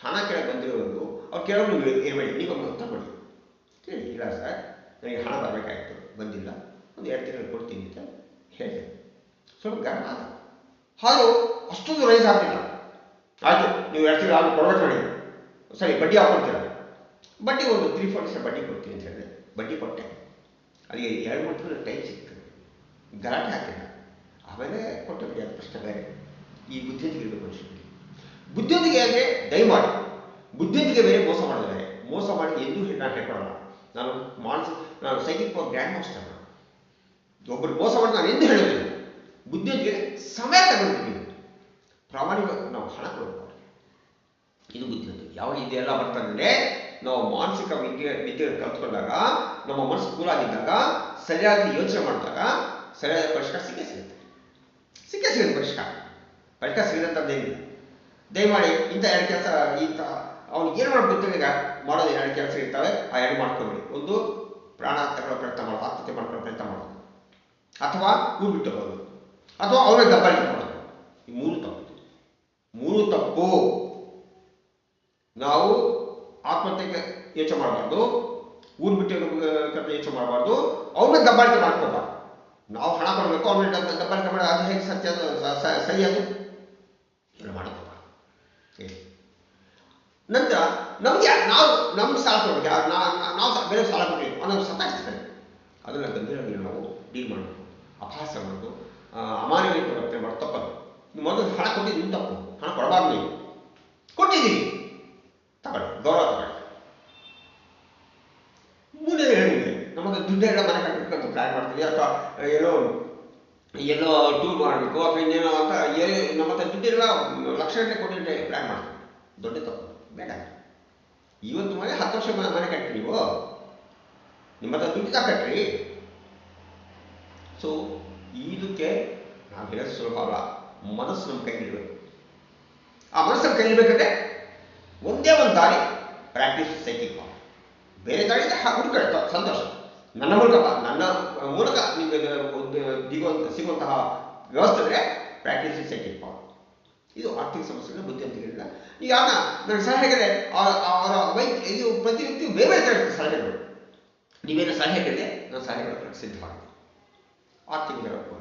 ಹಣ ಕೇಳಕ್ಕೆ ಬಂದಿರೋದು ಅವ್ರು ಕೇಳೋದು ನೀವು ಇರಬೇಡಿ, ನೀವೊಂದು ತಗೊಳ್ಳಿ. ಕೇಳಿ, ಇಲ್ಲ ಸರ್ ನನಗೆ ಹಣ ಬರಬೇಕಾಗಿತ್ತು, ಬಂದಿಲ್ಲ, ಒಂದು 2 ತಿಂಗಳು ಕೊಡ್ತೀನಿ ಅಂತ ಹೇಳಿದೆ. ಸ್ವಲ್ಪ ಗರ್ವ ಆದ. ಹಾಲು ಅಷ್ಟೊಂದು ರೈಸ್ ಆಗ್ತಿಲ್ಲ. ಆಯಿತು, ನೀವು 2 ತಿಂಗಳು ಹಾಲು ಕೊಡ್ಬೇಕು ನೋಡಿ, ಸರಿ ಬಡ್ಡಿ ಹಾಕ್ಕೊಡ್ತೀರ, ಬಡ್ಡಿ ಒಂದು 3-4 ಬಡ್ಡಿ ಕೊಡ್ತೀನಿ ಅಂತ ಹೇಳಿದೆ. ಬಡ್ಡಿ ಕೊಟ್ಟೆ. ಅದಕ್ಕೆ 2-3 ತಿಂಗಳು ಟೈಮ್ ಸಿಕ್ತು, ಗಲಾಟೆ ಹಾಕಿಲ್ಲ. ಆಮೇಲೆ ಕೊಟ್ಟ ಬಿಡಿ, ಅದು ಪ್ರಶ್ನೆ ಬೇರೆ. ಈ ಬುದ್ಧಿವಂತಿಗೆ ಇರಬೇಕು ಮನುಷ್ಯನಿಗೆ. ಬುದ್ಧಿವಂತಿಗೆ ಅಂದರೆ ದಯಮಾಡಿ, ಬುದ್ಧಿವಂತಿಗೆ ಬೇರೆ, ಮೋಸ ಮಾಡೋದು ಬೇರೆ. ಮೋಸ ಮಾಡಿ ಎಂದೂ ನಾನು ಹೇಳ್ಕೊಡಲ್ಲ. ನಾನು ಸೈಕಿಕ್ ಪವರ್ ಗ್ರ್ಯಾಂಡ್ ಮಾಸ್ಟರ್. ಒಬ್ಬರು ಮೋಸ ಮಾಡಿ ನಾನು ಎಂದು ಹೇಳೋದಿಲ್ಲ. ಬುದ್ಧಿವಂತಿಗೆ ಸಮಯ ತಗೊಂಡಿದ್ದೀವಿ, ಪ್ರಾಮಾಣಿಕ ನಾವು ಹಣ ಕೊಡಬೇಕು. ಇದು ಬುದ್ಧಿವಂತಿಕೆ. ಯಾವಾಗ ಇದೆಲ್ಲ ಬರ್ತಂದ್ರೆ ನಾವು ಮಾನಸಿಕ ವಿದ್ಯೆ ಕಲ್ತ್ಕೊಂಡಾಗ, ನಮ್ಮ ಮನಸ್ಸು ಕೂಲಾಗಿದ್ದಾಗ, ಸರಿಯಾಗಿ ಯೋಚನೆ ಮಾಡಿದಾಗ ಸರಿಯಾದ ಪರಿಷ್ಕಾರ ಸಿಗುತ್ತೆ ಪರಿಷ್ಕಾರ ಸಿಗದಂಥದ್ದೇನಿಲ್ಲ. ದಯಮಾಡಿ ಇಂಥ 2 ಕೆಲಸ, ಅವ್ನಿಗೆ ಏನು ಮಾಡೋದು ಗೊತ್ತಿಲ್ಲ, ಈಗ ಮಾಡೋದು 2 ಕೆಲಸ ಇರ್ತವೆ, ಆ 2 ಮಾಡ್ಕೊಬೇಡಿ. ಒಂದು, ಪ್ರಾಣ ತಗೊಳ್ಳೋ ಪ್ರಯತ್ನ ಮಾಡೋದು, ಆತ್ಮಹತ್ಯೆ ಮಾಡ್ಕೊಳ್ಳೋ ಪ್ರಯತ್ನ ಮಾಡೋದು, ಅಥವಾ ಊರು ಬಿಟ್ಟು ಹೋಗೋದು, ಅಥವಾ ಅವರೇ ದಬ್ಬಾಳಿಕೆ ಮಾಡೋದು. ಈ 3 ತಪ್ಪು. ನಾವು ಆತ್ಮಹತ್ಯೆಗೆ ಯೋಚನೆ ಮಾಡಬಾರ್ದು, ಊರು ಬಿಟ್ಟು ಯೋಚನೆ ಮಾಡಬಾರ್ದು, ಅವ್ರನ್ನ ದಬ್ಬಾಳಿಕೆ ಮಾಡ್ಕೋಬಾರ್ದು. ನಾವು ಹಣ ಕೊಡಬೇಕು, ಅವ್ರನ್ನ ದಬ್ಬಾಳಿಕೆ ಮಾಡಿ, ಅದು ಹೇಗೆ ಸತ್ಯ, ಸರಿ ಅದು ಏನು ಮಾಡ್ಕೋಬಾರ್ದು. ನಂತರ ನಮಗೆ ನಮ್ಮ ಸಾಲ ಕೊಡಬೇಕು, ನಾವು ಬೇರೆ ಸಾಲ ಕೊಡಬೇಕು, ಅನ್ನೋದು ಸತಾಯಿಸ್ತಾರೆ. ಅದನ್ನು ಗಂಭೀರವಾಗಿ ನಾವು ಡೀಲ್ ಮಾಡಬೇಕು. ಅಭ್ಯಾಸ ಮಾಡೋದು, ಅಮಾನವೀಯ ವರ್ತನೆ ಮಾಡೋದು ತಪ್ಪದು. ನೀವು ಮೊದಲು ಹಣ ಕೊಟ್ಟಿದ್ದು ನಿಮ್ಮ ತಪ್ಪು, ಹಣ ಕೊಡಬಾರ್ದು. ನೀವು ಕೊಟ್ಟಿದ್ದೀವಿ, ತಗೊಳ್ಳಿ, ಗೌರವ ತಗೊಳ್ಳಿ. ಮುಂದೆ ಹೇಳಿದೆ, ನಮಗೆ ದುಡ್ಡೆಲ್ಲ ಮನೆ ಕಟ್ಟಬೇಕಂತ ಪ್ಲ್ಯಾನ್ ಮಾಡ್ತೀವಿ, ಅಥವಾ ಎಲ್ಲೋ ಟೂರ್ ಮಾಡಬೇಕು ಅಥವಾ ಇನ್ನೇನೋ ಅಂತ ನಮ್ಮ ಹತ್ರ ದುಡ್ಡಿಲ್ಲ, ಲಕ್ಷಗಟ್ಟಲೆ ಕೊಟ್ಟಿದ್ದೆ ಪ್ಲ್ಯಾನ್ ಮಾಡ್ತೀವಿ. ದೊಡ್ಡ ತಪ್ಪು, ಬೇಡ. ಇವತ್ತು ಮನೆ 10 ವರ್ಷ ಮನೆ ಕಟ್ಟಿ, ನೀವು ನಿಮ್ಮ ಹತ್ರ ದುಡ್ಡಿದ್ದಾಗ ಕಟ್ಟ್ರಿ. ಸೊ ಇದಕ್ಕೆ ನಾವು ಹೇಳೋದು ಸುಲಭ ಅಲ್ಲ, ಮನಸ್ಸು ನಮ್ಮ ಕೈಲಿಡಬೇಕು. ಆ ಮನಸ್ಸನ್ನು ಕೈಲಿಡಬೇಕಂದ್ರೆ ಒಂದೇ ಒಂದು ದಾರಿ, ಪ್ರಾಕ್ಟೀಸ್ ಸೈಕಿಕ್ ಪವರ್. ಬೇರೆ ದಾರಿ ಹುಡುಕೊಳ್ಳಿ, ಸಂತೋಷ. ನನ್ನ ಮೂಲಕ ನಿಮಗೆ ಸಿಗುವಂತಹ ವ್ಯವಸ್ಥೆ ಅಂದರೆ ಪ್ರಾಕ್ಟೀಸ್ ಸೈಕಿಕ್ ಪವರ್. ಇದು ಆರ್ಥಿಕ ಸಮಸ್ಯೆಗಳ ಬುದ್ಧಿವಂತಿಕೆಯಿಂದ. ಈಗ ನನಗೆ ಸಲಹೆಗೆ ಅವರ ಇದು ಪ್ರತಿ ವ್ಯಕ್ತಿಯು ಬೇರೆ ಬೇರೆ ಥರ ಸಲಹೆಗಳು. ನೀವೇನು ಸಲಹೆ ಕೇಳಿದೆ, ನಾನು ಸಲಹೆಗಳ ಸಿದ್ಧವಾಗಿದೆ. ಆರ್ಥಿಕ ಜಗತ್ತು.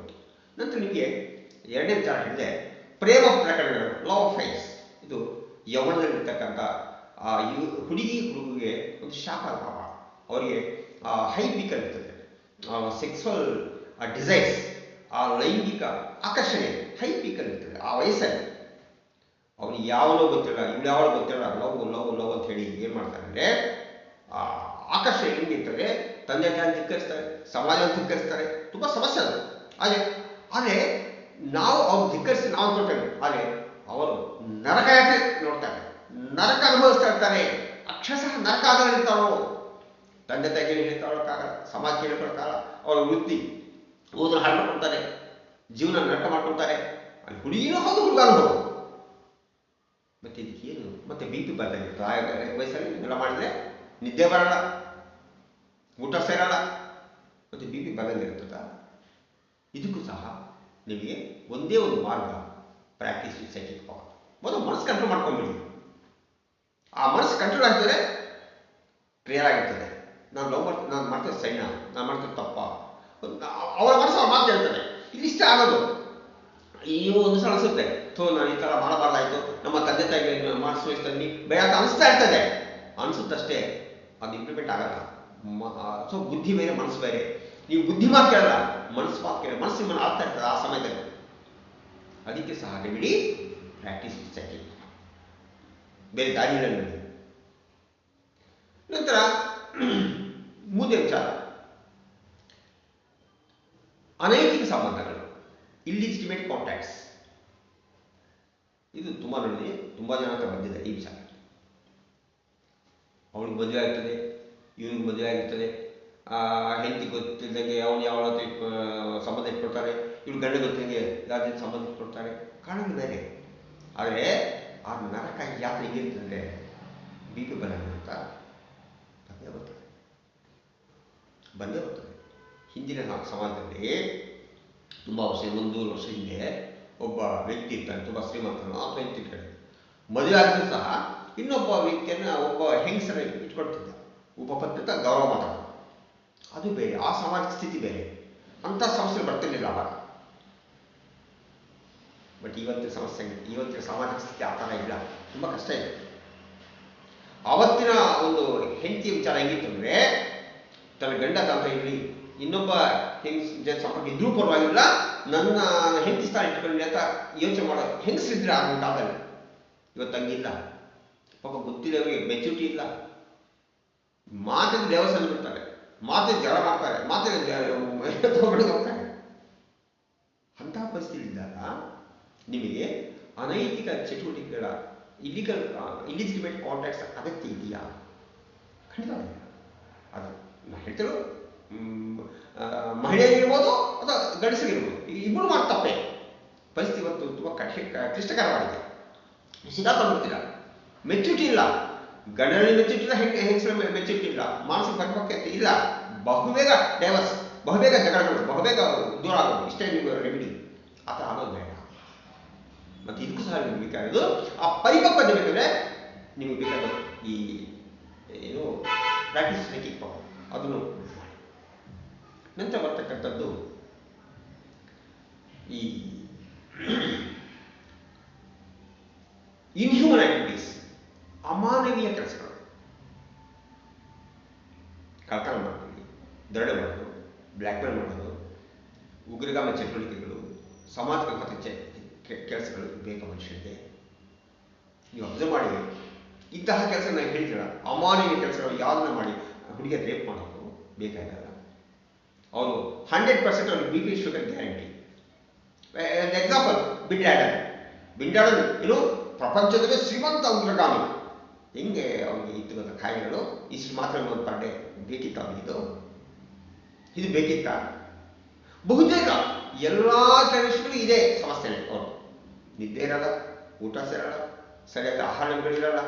ನಂತರ ನಿಮಗೆ 2ನೇ ವಿಚಾರ ಹೇಳಿದೆ, ಪ್ರೇಮ ಪ್ರಕರಣಗಳು, ಲವ್ ಅಫೈರ್ಸ್. ಇದು ಯೌವನದಲ್ಲಿರ್ತಕ್ಕಂಥ ಹುಡುಗಿಗೆ ಒಂದು ಶಾಪ ಅಲ್ವಾ. ಅವರಿಗೆ ಹೈ ಪೀಕಲ್ ಇರ್ತದೆ, ಸೆಕ್ಸುವಲ್ ಡಿಸೈರ್ಸ್, ಆ ಲೈಂಗಿಕ ಆಕರ್ಷಣೆ ಹೈ ಪೀಕಲ್ ಇರ್ತದೆ ಆ ವಯಸ್ಸಲ್ಲಿ. ಅವನಿಗೆ ಯಾವನೋ ಗೊತ್ತಿಲ್ಲ, ಇವ್ಳು ಯಾವಾಗ ಗೊತ್ತಿಲ್ಲ, ಲವ್ ಅಂತ ಹೇಳಿ ಏನು ಮಾಡ್ತಾರೆ ಅಂದರೆ, ಆಕರ್ಷಣೆ ಹೆಂಗಿರ್ತದೆ, ತಂದೆ ತಾಯಿ ಧಿಕ್ಕರಿಸ್ತಾರೆ, ಸಮಾಜ ಧಿಕ್ಕರಿಸ್ತಾರೆ, ತುಂಬ ಸಮಸ್ಯೆ ಅದು. ಆದರೆ ನಾವು ಅವ್ರು ಧಿಕ್ಕರಿಸಿ ನಾವು ಕೊಡ್ತೇವೆ, ಆದರೆ ಅವರು ನರಕ ಯಾತ್ರೆ ನೋಡ್ತಾರೆ, ನರಕ ಅನುಭವಿಸ್ತಾ ಇರ್ತಾರೆ. ಅಕ್ಷರಶಃ ನರಕ ಆದವರಿರ್ತಾರೋ, ತಂದೆ ತಾಯಿಗೆ ಹೇಳ್ಕೊಳ್ಳೋಕ್ಕಾಗಲ್ಲ, ಸಮಾಜಕ್ಕೆ ಹೇಳ್ಕೊಳಕ್ಕಾಗಲ್ಲ, ಅವರ ವೃತ್ತಿ ಓದಲು ಹಾಳು ಮಾಡ್ಕೊಳ್ತಾರೆ, ಜೀವನ ನರಕ ಮಾಡ್ಕೊಳ್ತಾರೆ. ಅಲ್ಲಿ ಹುಡುಗಿನೂ ಹೌದು, ಹುಡುಗನೂ ಹೌದು. ಮತ್ತೆ ಇದಕ್ಕೆ ಏನು? ಮತ್ತೆ ಬಿ ಪಿ ಬರ್ತಾಯಿರುತ್ತೆ ವಯಸ್ಸಲ್ಲಿ ಇದೆಲ್ಲ ಮಾಡಿದ್ರೆ, ನಿದ್ದೆ ಬರಲ್ಲ, ಊಟ ಸೇರಲ್ಲ, ಮತ್ತೆ ಬಿ ಪಿ ಬರಲಿರ್ತದ. ಇದಕ್ಕೂ ಸಹ ನಿಮಗೆ ಒಂದೇ ಒಂದು ಮಾರ್ಗ, ಪ್ರಾಕ್ಟೀಸ್ ವಿತ್ ಸೈಕಿಕ್ ಪವರ್. ಮೊದಲು ಮನಸ್ಸು ಕಂಟ್ರೋಲ್ ಮಾಡ್ಕೊಂಡ್ಬಿಡಿ. ಆ ಮನಸ್ಸು ಕಂಟ್ರೋಲ್ ಆಗ್ತದೆ, ಕ್ಲಿಯರ್ ಆಗಿರ್ತದೆ. ನಾನು ಮಾಡ್ತೇನೆ ಸೈನಾ, ನಾನು ಮಾಡ್ತೇನೆ ತಪ್ಪ, ಅವರ ಮನಸ್ಸು ಅವ್ರ ಮಾತು ಹೇಳ್ತದೆ. ಇದಿಷ್ಟೇ ಆಗೋದು. ಈ ಒಂದು ಸಲ ಅನಿಸುತ್ತೆ, ನಾನು ಈ ಥರ ಮಾಡಬಾರ್ದಾಯ್ತು, ನಮ್ಮ ತಂದೆ ತಾಯಿಗೆ ಮಾಡಿಸುವ ಇಷ್ಟಲ್ಲಿ ಬೇಡ ಅಂತ ಅನಿಸ್ತಾ ಇರ್ತದೆ. ಅನಿಸುತ್ತಷ್ಟೇ, ಅದು ಇಂಪ್ಲಿಮೆಂಟ್ ಆಗಲ್ಲ. ಸೊ ಬುದ್ಧಿ ಬೇರೆ, ಮನಸ್ಸು ಬೇರೆ. ನೀವು ಬುದ್ಧಿ ಮಾತು ಕೇಳಲ್ಲ, ಮನಸ್ಸು ಮಾತು ಕೇಳಿ, ಮನಸ್ಸು ನಿಮ್ಮನ್ನು ಆಗ್ತಾ ಇರ್ತದೆ ಆ ಸಮಯದಲ್ಲಿ. ಅದಕ್ಕೆ ಸಹ ಬಿಡಿ, ಪ್ರಾಕ್ಟೀಸ್ ಸೈಕಿಕ್, ಬೇರೆ ದಾರಿಗಳಲ್ಲಿ. ನಂತರ ಮುಂದೆ ವಿಚಾರ, ಅನೈತಿಕ ಸಂಬಂಧಗಳು, ಇಲ್ಲಿಜಿಟಿಮೇಟ್ ಕಾಂಟ್ಯಾಕ್ಟ್ಸ್. ಇದು ತುಂಬ ನೋಡಿದೆ, ತುಂಬ ಜನ ಹತ್ರ ಬಂದಿದೆ ಈ ವಿಚಾರ. ಅವಳಿಗೆ ಮದುವೆ ಆಗ್ತದೆ, ಇವನಿಗೆ ಮದುವೆ ಆಗಿರ್ತದೆ, ಹೆಂಡತಿ ಗೊತ್ತಿದ್ದಂಗೆ ಅವನು ಯಾವ ಸಂಬಂಧ ಇಟ್ಕೊಳ್ತಾರೆ, ಇವಳು ಗಂಡ ಗೊತ್ತಿದ್ದಂಗೆ ಯಾರ ಜೊತೆ ಸಂಬಂಧ ಇಟ್ಕೊಳ್ತಾರೆ. ಕಾರಣಗಳು ಬೇರೆ. ಆದರೆ ಆ ನರಕ ಯಾತ್ರೆ ಹೆಂಗಿರ್ತದೆ, ಬಿ ಪಿ ಬರೋಣ ಅಂತ ಬಂದೇ ಬರ್ತದೆ. ಹಿಂದಿನ ಸಮಾಜದಲ್ಲಿ ತುಂಬ ವರ್ಷ, 100 ವರ್ಷ ಹಿಂದೆ ಒಬ್ಬ ವ್ಯಕ್ತಿ ಇರ್ತಾನೆ, ತುಂಬ ಶ್ರೀಮಂತನು, ಅಥವಾ ಇರ್ತಾರೆ. ಮದುವೆ ಆಗಿದ್ರು ಸಹ ಇನ್ನೊಬ್ಬ ವ್ಯಕ್ತಿಯನ್ನು, ಒಬ್ಬ ಹೆಂಗಸರ ಇಟ್ಕೊಳ್ತಿದ್ದ, ಉಪಪತ್ನಿ ಅಂತ ಗೌರವ ಮಾತಾಡೋದು. ಅದು ಬೇರೆ, ಆ ಸಮಾಜದ ಸ್ಥಿತಿ ಬೇರೆ. ಅಂಥ ಸಮಸ್ಯೆ ಬರ್ತಿರ್ಲಿಲ್ಲ ಅವಾಗ. ಬಟ್ ಇವತ್ತಿನ ಸಮಸ್ಯೆ, ಇವತ್ತಿನ ಸಾಮಾಜಿಕ ಸ್ಥಿತಿ ಆ ಥರ ಇಲ್ಲ, ತುಂಬ ಕಷ್ಟ ಇದೆ. ಆವತ್ತಿನ ಒಂದು ಹೆಂಡತಿಯ ವಿಚಾರ ಹೆಂಗಿತ್ತು ಅಂದರೆ, ತನ್ನ ಗಂಡ ತಂತ ಇರಲಿ, ಇನ್ನೊಬ್ಬ ಹೆಂಗಸ ಸಂಪರ್ಕ ಇದ್ರೂ ಪರವಾಗಿಲ್ಲ, ನನ್ನ ಹೆಂಡತಿ ಸ್ಥಾನ ಇಟ್ಕೊಳ್ಳಿ ಅಂತ ಯೋಚನೆ ಮಾಡೋ ಹೆಂಗಸರಿದ್ರೆ ಆಗಿನ ಕಾಲದಲ್ಲಿ. ಇವತ್ತಂಗಿಲ್ಲ. ಪಾಪ ಗೊತ್ತಿಲ್ಲ, ಅವರಿಗೆ ಮೆಚುರಿಟಿ ಇಲ್ಲ. ಮಾತಿನ ದೇವಸ್ಥಾನ ಬಿಡ್ತಾರೆ, ಮಾತಿನ ಜಗಳ ಮಾಡ್ತಾರೆ, ಮಾತಿನ ತಗೊಂಡು ಹೋಗ್ತಾರೆ. ಅಂತಹ ಪರಿಸ್ಥಿತಿ ಇದ್ದಾಗ ನಿಮಗೆ ಅನೈತಿಕ ಚಟುವಟಿಕೆಗಳ, ಇಲ್ಲಿಜಿಟಿಮೇಟ್ ಕಾಂಟ್ಯಾಕ್ಟ್ಸ್ ಅಗತ್ಯ ಇದೆಯಾ? ಖಂಡಿತ ಅದು ನಾನು ಹೇಳ್ತಿರೋ ಮಹಿಳೆಯರಿರ್ಬೋದು ಅಥವಾ ಗಂಡಸರಿರ್ಬೋದು, ಇಬ್ಬರು ಮಾಡಿ ತಪ್ಪೇ. ಪರಿಸ್ಥಿತಿ ಇವತ್ತು ತುಂಬ ಕ್ಲಿಷ್ಟಕರವಾಗಿದೆ. ಸಿಗಾಕೊಂಡ್ಬಿಡ್ತೀರ, ಮೆಚುರಿಟಿ ಇಲ್ಲ, ಗಂಡನಲ್ಲಿ ಮೆಚುರಿಟಿ ಇಲ್ಲ, ಹೆಂಗಸರ ಮೆಚುರಿಟಿ ಇಲ್ಲ, ಮಾನಸಿಕ ಪರಿಪಕ್ವತೆ ಇಲ್ಲ, ಬಹುಬೇಗ ಡೈವರ್ಸ್, ಬಹುಬೇಗ ಜಗಳಗಳು, ಬಹುಬೇಗ ದೂರ ಆಗೋದು, ಇಷ್ಟೇ ನೀವು ರೆಮಿಡಿ. ಆ ಥರ ಆಗೋದು ಬೇಡ. ಮತ್ತು ಇದಕ್ಕೂ ಸಹ ನಿಮ್ಗೆ ಬೇಕಾಗೋದು ಆ ಪರಿಪಕ್ವತೆ ಬೇಕಾದರೆ ನಿಮಗೆ ಬೇಕಾದ ಈ ಏನು ಪ್ರಾಕ್ಟೀಸ್ ಸೈಕಿಕ್ ಪವರ್, ಅದನ್ನು ಮಾಡಿ. ನಂತರ ಬರ್ತಕ್ಕಂಥದ್ದು ಈ ಇನ್ಹ್ಯೂಮನ್ ಆಕ್ಟಿವಿಟೀಸ್, ಅಮಾನವೀಯ ಕೆಲಸಗಳು. ಕಳ್ತನ ಮಾಡೋದು, ದರೋಡೆ ಮಾಡೋದು, ಬ್ಲ್ಯಾಕ್ಮೇಲ್ ಮಾಡೋದು, ಉಗ್ರಗಾಮ ಚಟುವಟಿಕೆಗಳು, ಸಮಾಜಘಾತ ಕೆಲಸಗಳು ಬೇಕಾ ಮನುಷ್ಯನಿಗೆ? ನೀವು ಅಬ್ಸರ್ವ್ ಮಾಡಿ, ಇಂತಹ ಕೆಲಸ ನಾನು ಹೇಳಿದ್ರ, ಅಮಾನವೀಯ ಕೆಲಸಗಳು ಯಾವುದನ್ನ ಮಾಡಿ, ಹುಡುಗಿಯ ರೇಪ್ ಮಾಡೋದು ಬೇಕಾಗಲ್ಲ. ಅವರು 100% ಅವ್ರಿಗೆ B P sugar guarantee. Example, ಬಿಂಡಾಡನ್ ಏನು ಪ್ರಪಂಚದಲ್ಲಿ ಶ್ರೀಮಂತ ಉಗ್ರಗಾಮಿ. ಹೆಂಗೆ ಅವ್ರಿಗೆ ಇತ್ತು ಕಾಯಿಲೆಗಳು, ಇಷ್ಟು ಮಾತ್ರ ಒಂದು ಪರ್ಡೆ ಬೇಕಿತ್ತ ಅವನಿಗೆ? ಇದು ಬೇಕಿತ್ತ? ಬಹುತೇಕ ಎಲ್ಲ ಟೆರರಿಸ್ಟ್ಗಳು ಇದೇ ಸಮಸ್ಯೆನೇ. ಅವರು ನಿದ್ದೆ ಇರಲ್ಲ, ಊಟ ಸೇರಲ್ಲ, ಸರಿಯಾದ ಆಹಾರಗಳಿರಲ್ಲ,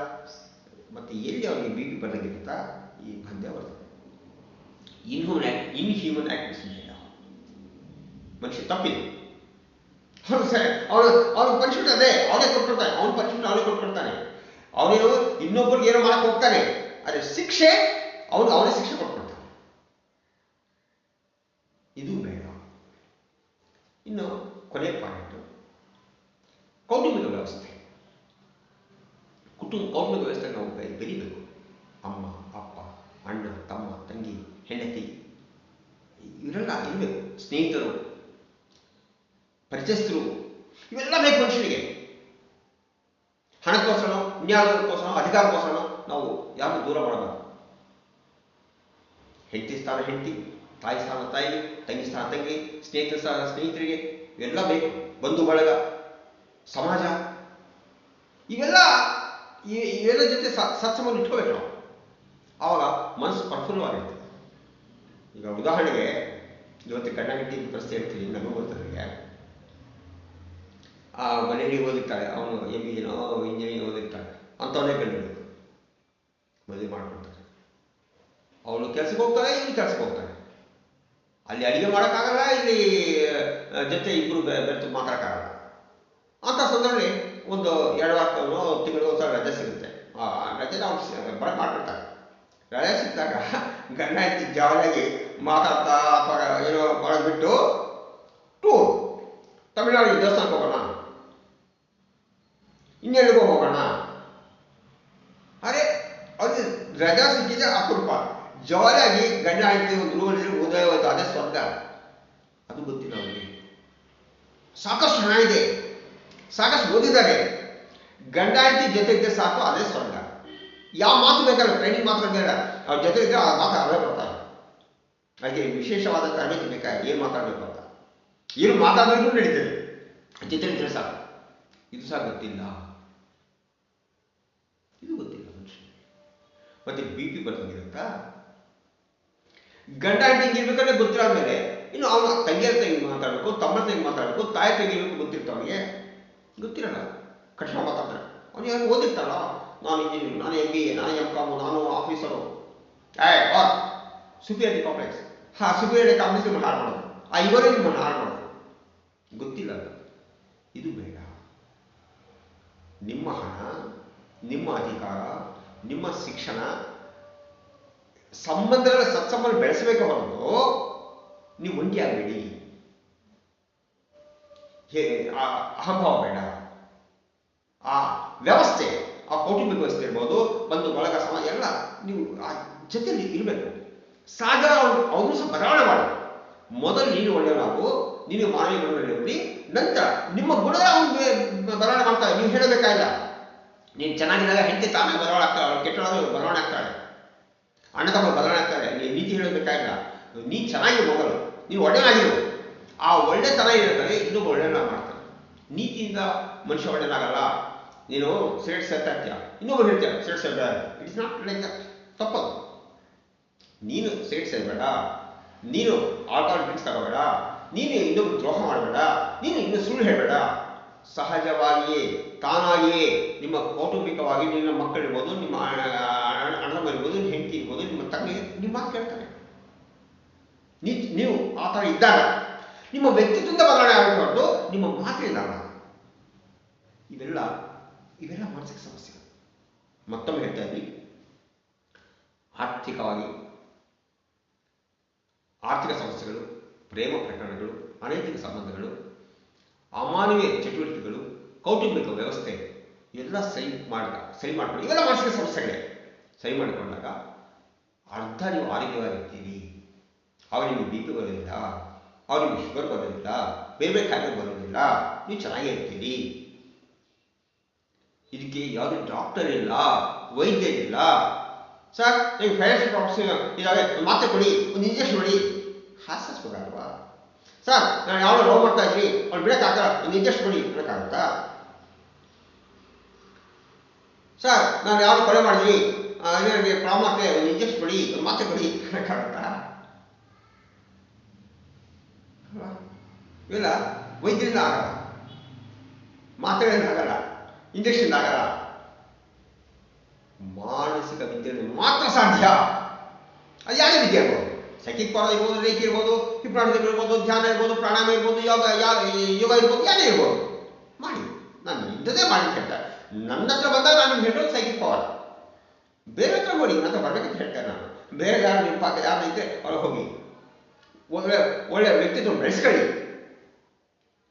ಮತ್ತು ಎಲ್ಲಿ ಅವರಿಗೆ ಬಿ ಪಿ ಬಂದಾಗಿರುತ್ತಾ ಈ ಬಂದೇ ಬರ್ತದೆ. ಇನ್ಹ್ಯೂಮನ್ ಆಕ್ಟಿವಿಟೀಸ್ ಇಲ್ಲ. ಮನುಷ್ಯ ತಪ್ಪಿದೆ, ಅವನು ಪನಿಷ್ಮೆಂಟ್ ಅದೇ ಅವನೇ ಕೊಟ್ಕೊಡ್ತಾನೆ, ಅವನ ಪನಿಷ್ಮೆಂಟ್ ಅವನೇ ಕೊಟ್ಕೊಡ್ತಾನೆ. ಅವನೇನು ಇನ್ನೊಬ್ಬರಿಗೆ ಏನೋ ಮಾಡಕ್ಕೆ ಹೋಗ್ತಾನೆ, ಆದರೆ ಶಿಕ್ಷೆ ಅವನೇ ಶಿಕ್ಷೆ ಕೊಟ್ಕೊಡ್ತಾನೆ. ಇದು ಬೇಡ. ಇನ್ನು ಕೊನೆ ಪಾಯಿಂಟ್, ಕೌಟುಂಬಿಕ ವ್ಯವಸ್ಥೆ. ಕೌಟುಂಬಿಕ ವ್ಯವಸ್ಥೆ ನಾವು ಬೆರಿಬೇಕು. ಅಮ್ಮ, ಅಪ್ಪ, ಅಣ್ಣ, ತಮ್ಮ, ತಂಗಿ, ಹೆಂಡತಿ, ಇವರೆಲ್ಲ ಇರಬೇಕು. ಸ್ನೇಹಿತರು, ಪರಿಚಯಸ್ಥರು, ಇವೆಲ್ಲ ಬೇಕು ಮನುಷ್ಯನಿಗೆ. ಹಣಕ್ಕೋಸ್ಕರ, ಇನ್ಯಾವುದಕ್ಕೋಸ್ಕರ, ಅಧಿಕಾರಕ್ಕೋಸ್ಕರ ನಾವು ಯಾರು ದೂರ ಮಾಡಬಾರ್ದು. ಹೆಂಡತಿ ಸ್ಥಾನ ಹೆಂಡತಿ, ತಾಯಿ ಸ್ಥಾನ ತಾಯಿಗೆ, ತಂಗಿ ಸ್ಥಾನ ತಂಗಿ, ಸ್ನೇಹಿತರ ಸ್ಥಾನ ಸ್ನೇಹಿತರಿಗೆ, ಇವೆಲ್ಲ ಬೇಕು. ಬಂಧು ಬಳಗ, ಸಮಾಜ, ಇವೆಲ್ಲ ಇವೆಲ್ಲ ಜೊತೆ ಸತ್ಸಂಬಂಧ ಇಟ್ಕೋಬೇಕು ನಾವು. ಆವಾಗ ಮನಸ್ಸು ಪ್ರಫುಲ್ಲವಾಗಿರ್ತದೆ. ಈಗ ಉದಾಹರಣೆಗೆ ಇವತ್ತು ಗಂಡ ಹೆಂಡತಿ ಪರಿಸ್ಥಿತಿ ಹೇಳ್ತೀನಿ, ನನಗೂ ಗೊತ್ತವರಿಗೆ. ಆ ಮನೆಯಲ್ಲಿ ಓದಿರ್ತಾಳೆ, ಅವನು MBA ಇಂಜಿನಿಯರಿಂಗ್ ಓದಿರ್ತಾಳೆ, ಅಂಥವನ್ನೇ ಗಂಡು ಮದುವೆ ಮಾಡ್ಕೊಳ್ತಾರೆ. ಅವಳು ಕೆಲ್ಸಕ್ಕೆ ಹೋಗ್ತಾಳೆ, ಇಲ್ಲಿ ಕೆಲ್ಸಕ್ಕೆ ಹೋಗ್ತಾಳೆ. ಅಲ್ಲಿ ಅಡಿಗೆ ಮಾಡೋಕ್ಕಾಗಲ್ಲ, ಇಲ್ಲಿ ಜೊತೆ ಇಬ್ಬರು ಬೆರೆತು ಮಾತಾಡೋಕ್ಕಾಗಲ್ಲ. ಅಂಥ ಸಂದರ್ಭದಲ್ಲಿ ಒಂದು 2 ವಾರಕ್ಕೋ ತಿಂಗಳು ಸಹ ರಜೆ ಸಿಗುತ್ತೆ. ಆ ರಜೆನ ಅವ್ರು ಬಡ ಮಾಡ್ಕೊಳ್ತಾರೆ. ರಜೆ ಸಿಕ್ಕಿದಾಗ ಗಂಡ ಹೆಂಡತಿ ಜಾಲಿಯಾಗಿ ಮಾತಾಡ್ತಾ ಅಥವಾ ಏನೋ ಬಿಟ್ಟು ಟೂರ್, ತಮಿಳುನಾಡಿಗೆ ದೇವಸ್ಥಾನಕ್ಕೆ ಹೋಗೋಣ, ಇನ್ನೆಲ್ಲಿಗೋ ಹೋಗೋಣ. ಅರೆ ಅದು ರಜಾ ಸಿಕ್ಕಿದೆ ಅಪರೂಪ. ಜಾಲಿಯಾಗಿ ಗಂಡ ಹೆಂಡತಿ ಒಂದು ರೂಮಲ್ಲಿ ಉದಯ ಹೋಯ್ತು, ಅದೇ ಸ್ವರ್ಗ. ಅದು ಗೊತ್ತಿಲ್ಲ ಅವರಿಗೆ. ಸಾಕಷ್ಟು ಹಣ ಇದೆ, ಸಾಕಷ್ಟು ಓದಿದ್ದಾರೆ, ಗಂಡ ಹೆಂಡತಿ ಜೊತೆ ಇದ್ದರೆ ಸಾಕು, ಅದೇ ಸ್ವರ್ಗ. ಯಾವ ಮಾತು ಬೇಕಲ್ಲ, ಟ್ರೈನಿಂಗ್ ಮಾತ್ರ ಬೇಡ, ಅವ್ರ ಜೊತೆ ಇದ್ದರೆ ಆ ಮಾತು ಅವೇ ಬರ್ತಾರೆ. ಹಾಗೆ ವಿಶೇಷವಾದ ತರಬೇತಿ ಬೇಕಾ, ಏನು ಮಾತಾಡಬೇಕು ಅಂತ. ಏನು ಮಾತಾಡೋದು ನಡೀತದೆ, ಜೊತೆ ಇದ್ದರೆ ಸಾಕು. ಇದು ಸಹ ಗೊತ್ತಿಲ್ಲ, ಇದು ಗೊತ್ತಿಲ್ಲ ಮನುಷ್ಯ. ಮತ್ತೆ BP ಬರ್ತಂಗಿರುತ್ತಾ? ಗಂಡ ಹೆಂಡತಿ ಇರ್ಬೇಕಾದ್ರೆ ಗೊತ್ತಿರಾದ್ಮೇಲೆ ಇನ್ನು ಅವನ ತಂಗಿಯ ತಂಗಿ ಮಾತಾಡಬೇಕು, ತಮ್ಮ ತಂಗಿ ಮಾತಾಡಬೇಕು, ತಾಯಿ ತೆಗಿಬೇಕು ಗೊತ್ತಿರ್ತಾವ ಅವನಿಗೆ? ಗೊತ್ತಿರಲ್ಲ, ಕಷ್ಟ ಮಾತಾಡ್ತಾರೆ. ಅವನಿಗೆ ಯಾರು ಓದಿರ್ತಾರ, ನಾನು ಇಂಜಿನಿಯರ್, ನಾನು MBA, ನಾನು MCOM, ನಾನು officer, superiority complex. Superiority complex ನಿಮ್ಮನ್ನು ಹಾಳು ಮಾಡೋದು, ಇವರೇ ನಿಮ್ಮನ್ನು ಹಾಳು ಮಾಡೋದು. ಗೊತ್ತಿಲ್ಲ ಅದು. ಇದು ಬೇಡ. ನಿಮ್ಮ ಹಣ, ನಿಮ್ಮ ಅಧಿಕಾರ, ನಿಮ್ಮ ಶಿಕ್ಷಣ, ಸಂಬಂಧಗಳ ಸತ್ಸಂಬಂಧ ಬೆಳೆಸಬೇಕು ಹೊರತು ನೀವು ಒಂಟಿ ಆಗಬೇಡಿ. ಅಹಂಭಾವ ಬೇಡ. ಆ ವ್ಯವಸ್ಥೆ, ಆ ಕೌಟುಂಬಿಕ ವ್ಯವಸ್ಥೆ ಇರ್ಬೋದು, ಬಂಧು ಬಳಗ, ಸಮಾಜ ಎಲ್ಲ ನೀವು ಆ ಜೊತೆಯಲ್ಲಿ ಇರಬೇಕು. ಸಹಜ ಅವರು ಸಹ ಬದಲಾವಣೆ ಮಾಡಿ. ಮೊದಲು ನೀನು ಒಳ್ಳೆಯನಾಗು, ನೀನು ಮಾನವೀಯ ಗುಣಗಳಿರಲಿ, ನಂತರ ನಿಮ್ಮ ಗುಣ ಬದಲಾವಣೆ ಮಾಡ್ತಾರೆ. ನೀವು ಹೇಳಬೇಕಾಗಿಲ್ಲ. ನೀನು ಚೆನ್ನಾಗಿದ್ದಾಗ ಹೆಂಡತಿ ತಾನೇ ಬದಲಾವಣೆ ಆಗ್ತಾಳೆ, ಕೆಟ್ಟದಾಗ ಬದಲಾವಣೆ ಆಗ್ತಾಳೆ, ಅಣ್ಣ ತಮ್ಮ ಬದಲಾವಣೆ ಆಗ್ತಾರೆ. ನೀನು ನೀತಿ ಹೇಳಬೇಕಾಗಿಲ್ಲ. ನೀನು ಚೆನ್ನಾಗಿ ಮೊದಲು ನೀನು ಒಳ್ಳೆಯನಾಗಿರು. ಆ ಒಳ್ಳೆತನ ಏನಿರ್ತದೆ ಇನ್ನೊಬ್ಬ ಒಳ್ಳೆಯನ ಮಾಡ್ತಾನೆ. ನೀತಿಯಿಂದ ಮನುಷ್ಯ ಒಳ್ಳೆಯನಾಗಲ್ಲ. ನೀನು ಸಿಗರೇಟ್ ಸೇರ್ತಾ ಇರ್ತೀಯ, ಇನ್ನೊಬ್ಬರು ಹೇಳ್ತೀಯ ಸಿಗರೇಟ್ ಸೇರ್ಬೇಡ, ಇಟ್ಸ್ ನಾಟ್ ಲೈಕ್ ದಟ್. ತಪ್ಪದು. ನೀನು ಸಿಗರೇಟ್ ಸೇರ್ಬೇಡ, ನೀನು ಆಲ್ಕೋಹಾಲ್ ಡ್ರಿಂಕ್ಸ್ ತಗೋಬೇಡ, ನೀನು ಇನ್ನೊಬ್ರು ದ್ರೋಹ ಮಾಡಬೇಡ, ನೀನು ಇನ್ನು ಸುಳ್ಳು ಹೇಳಬೇಡ. ಸಹಜವಾಗಿಯೇ ತಾನಾಗಿಯೇ ನಿಮ್ಮ ಕೌಟುಂಬಿಕವಾಗಿ ನಿಮ್ಮ ಮಕ್ಕಳಿರ್ಬೋದು, ನಿಮ್ಮ ಅಣ್ಣ ಇರ್ಬೋದು, ನಿಮ್ಮ ಹೆಂಡತಿ ಇರ್ಬೋದು, ನಿಮ್ಮ ತಂಗಿ ನಿಮ್ಮ ಮಾತು ಕೇಳ್ತಾರೆ. ನೀವು ಆ ಥರ ಇದ್ದಾಗ ನಿಮ್ಮ ವ್ಯಕ್ತಿತ್ವದಿಂದ ಬದಲಾವಣೆ ಆಗಬಾರ್ದು, ನಿಮ್ಮ ಮಾತಿನಿಂದ. ಇವೆಲ್ಲ ಮಾನಸಿಕ ಸಮಸ್ಯೆಗಳು. ಮತ್ತೊಮ್ಮೆ ಹೇಳ್ತಾ ಇದ್ವಿ, ಆರ್ಥಿಕ ಸಮಸ್ಯೆಗಳು, ಪ್ರೇಮ ಪ್ರಕರಣಗಳು, ಅನೈತಿಕ ಸಂಬಂಧಗಳು, ಅಮಾನವೀಯ ಚಟುವಟಿಕೆಗಳು, ಕೌಟುಂಬಿಕ ವ್ಯವಸ್ಥೆ ಇವೆಲ್ಲ ಸರಿ ಮಾಡಿಕೊಂಡು ಇವೆಲ್ಲ ಮಾನಸಿಕ ಸಮಸ್ಯೆಗಳೇ. ಸರಿ ಮಾಡಿಕೊಂಡಾಗ ಅರ್ಧ ನೀವು ಆರೋಗ್ಯವಾಗಿರ್ತೀರಿ. ಅವಾಗ ನಿಮಗೆ BP ಬರೋದಿಲ್ಲ, ಅವಾಗ ನಿಮಗೆ ಶುಗರ್ ಬರೋದಿಲ್ಲ, ಬೇರೆ ಕಾಯಿಲೆ ಬರೋದಿಲ್ಲ, ನೀವು ಚೆನ್ನಾಗೇ ಇರ್ತೀರಿ. ಇದಕ್ಕೆ ಯಾವುದೇ ಡಾಕ್ಟರ್ ಇಲ್ಲ, ವೈದ್ಯರಿಲ್ಲ. ಸರ್ ನೀವು ಫೈನಾನ್ಷಿಯಲ್ ಪ್ರಾಬ್ಲಮ್ಸ್ ಇದಾವೆ, ಮಾತ್ರೆ ಕೊಡಿ, ಒಂದು ಇಂಜೆಕ್ಷನ್ ಕೊಡಿ, ಹಾಸ್ಪಿಸ್ಬೇಕಾಗಲ್ವಾ? ಸರ್ ನಾನು ಯಾವಾಗ ಲವ್ ಮಾಡ್ತಾ ಇದ್ರಿ, ಅವ್ನು ಬಿಡೋಕ್ಕಾಗಲ್ಲ, ಒಂದು ಇಂಜೆಕ್ಷನ್ ಕೊಡಿ ಬಿಡೋಕ್ಕಾಗುತ್ತಾ? ಸರ್ ನಾನು ಯಾವಾಗ ಕೊಲೆ ಮಾಡಿದ್ರಿ, ನನಗೆ ಪ್ರಾಬ್ಲಮ್ ಆಗ್ತದೆ, ಒಂದು ಇಂಜೆಕ್ಷನ್ ಕೊಡಿ, ಒಂದು ಮಾತ್ರೆ ಕೊಡಿ ಬಿಡೋಕ್ಕಾಗುತ್ತಾ? ಇವೆಲ್ಲ ವೈದ್ಯರಿಂದ ಆಗಲ್ಲ, ಮಾತ್ರೆಗಳಿಂದ ಆಗಲ್ಲ, ಇಂಜೆಕ್ಷನ್ ಆಗಲ್ಲ. ಮಾನಸಿಕ ವಿದ್ಯೆ ಮಾತ್ರ ಸಾಧ್ಯ. ಅದು ಯಾವುದೇ ವಿದ್ಯೆ ಇರ್ಬೋದು, ಸೈಕಿಕ್ ಪವರ್ ಇರ್ಬೋದು, ರೇಖೆ ಇರ್ಬೋದು, ಹಿಪ್ನಾಟಿಸಮ್ ಇರ್ಬೋದು, ಧ್ಯಾನ ಇರ್ಬೋದು, ಪ್ರಾಣಾಯಾಮ ಇರ್ಬೋದು, ಯೋಗ ಇರ್ಬೋದು, ಯಾವುದೇ ಇರ್ಬೋದು, ಮಾಡಿ. ನಾನು ಇಂಥದ್ದೇ ಮಾಡಿ ಅಂತ ಹೇಳ್ತಾರೆ. ನನ್ನ ಹತ್ರ ಬಂದಾಗ ನಾನು ನಿಮ್ಗೆ ಹೇಳೋದು ಸೈಕಿಕ್ ಪವರ್. ಬೇರೆ ಹತ್ರ ನೋಡಿ, ನನ್ನ ಹತ್ರ ಬರ್ಬೇಕಂತ ಹೇಳ್ತಾರೆ. ನಾನು ಬೇರೆ ಯಾರು ನಿಮ್ಮ ಪಾಕ ಯಾರು ಇದ್ದರೆ ಅವ್ರಿಗೆ ಹೋಗಿ ಒಳ್ಳೆ ವ್ಯಕ್ತಿತ್ವ ಬೆಳೆಸ್ಕೊಳ್ಳಿ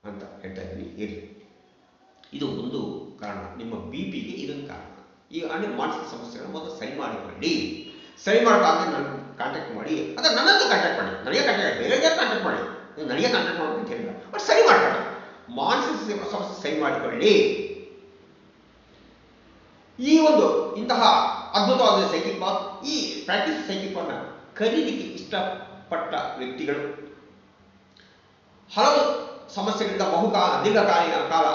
ಅಂತ ಹೇಳ್ತಾ ಇದ್ದೀನಿ. ಇರಲಿ, ಇದು ಒಂದು ಕಾರಣ. ನಿಮ್ಮ BPಗೆ ಇದೊಂದು ಕಾರಣ. ಈಗ ಮಾನಸಿಕ ಸಮಸ್ಯೆಗಳನ್ನು ಮೊದಲು ಸರಿ ಮಾಡಿಕೊಳ್ಳಿ. ಸರಿ ಮಾಡೋಕ್ಕಾಗದೆ ನನ್ನ ಕಾಂಟ್ಯಾಕ್ಟ್ ಮಾಡಿ, ಅಥವಾ ನನ್ನಂತೂ ಕಾಂಟ್ಯಾಕ್ಟ್ ಮಾಡಿ. ನನಗೆ ಕಾಂಟ್ಯಾಕ್ಟ್, ಬೇರೆಗೆ ಕಾಂಟ್ಯಾಕ್ಟ್ ಮಾಡಿ, ನನಗೆ ಕಾಂಟ್ಯಾಕ್ಟ್ ಮಾಡೋದು ಅಂತ ಹೇಳಿಲ್ಲ. ಬಟ್ ಸರಿ ಮಾಡ್ಕೊಳ್ಳಿ, ಮಾನಸಿಕ ಸಮಸ್ಯೆ ಸರಿ ಮಾಡಿಕೊಳ್ಳಿ. ಈ ಒಂದು ಇಂತಹ ಅದ್ಭುತವಾದ ಸೈಕಿಕ್ ಪವರ್, ಈ ಪ್ರಾಕ್ಟೀಸ್ ಸೈಕಿಕ್ ಪವರ್ನ ಕಲೀಲಿಕ್ಕೆ ಪಟ್ಟ ವ್ಯಕ್ತಿಗಳು. ಹಲವು ಸಮಸ್ಯೆಗಳಿಂದ ದೀರ್ಘಕಾಲೀನ ಕಾಲ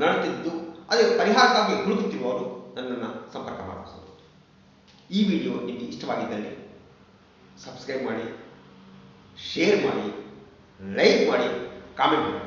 ನಡುತ್ತಿದ್ದು ಅದಕ್ಕೆ ಪರಿಹಾರಕ್ಕಾಗಿ ಹುಡುಕುತ್ತಿರುವವರು ನನ್ನನ್ನು ಸಂಪರ್ಕ ಮಾಡಬಹುದು. ಈ ವಿಡಿಯೋ ನಿಮಗೆ ಇಷ್ಟವಾಗಿದ್ದಲ್ಲಿ ಸಬ್ಸ್ಕ್ರೈಬ್ ಮಾಡಿ, ಶೇರ್ ಮಾಡಿ, ಲೈಕ್ ಮಾಡಿ, ಕಾಮೆಂಟ್ ಮಾಡಿ.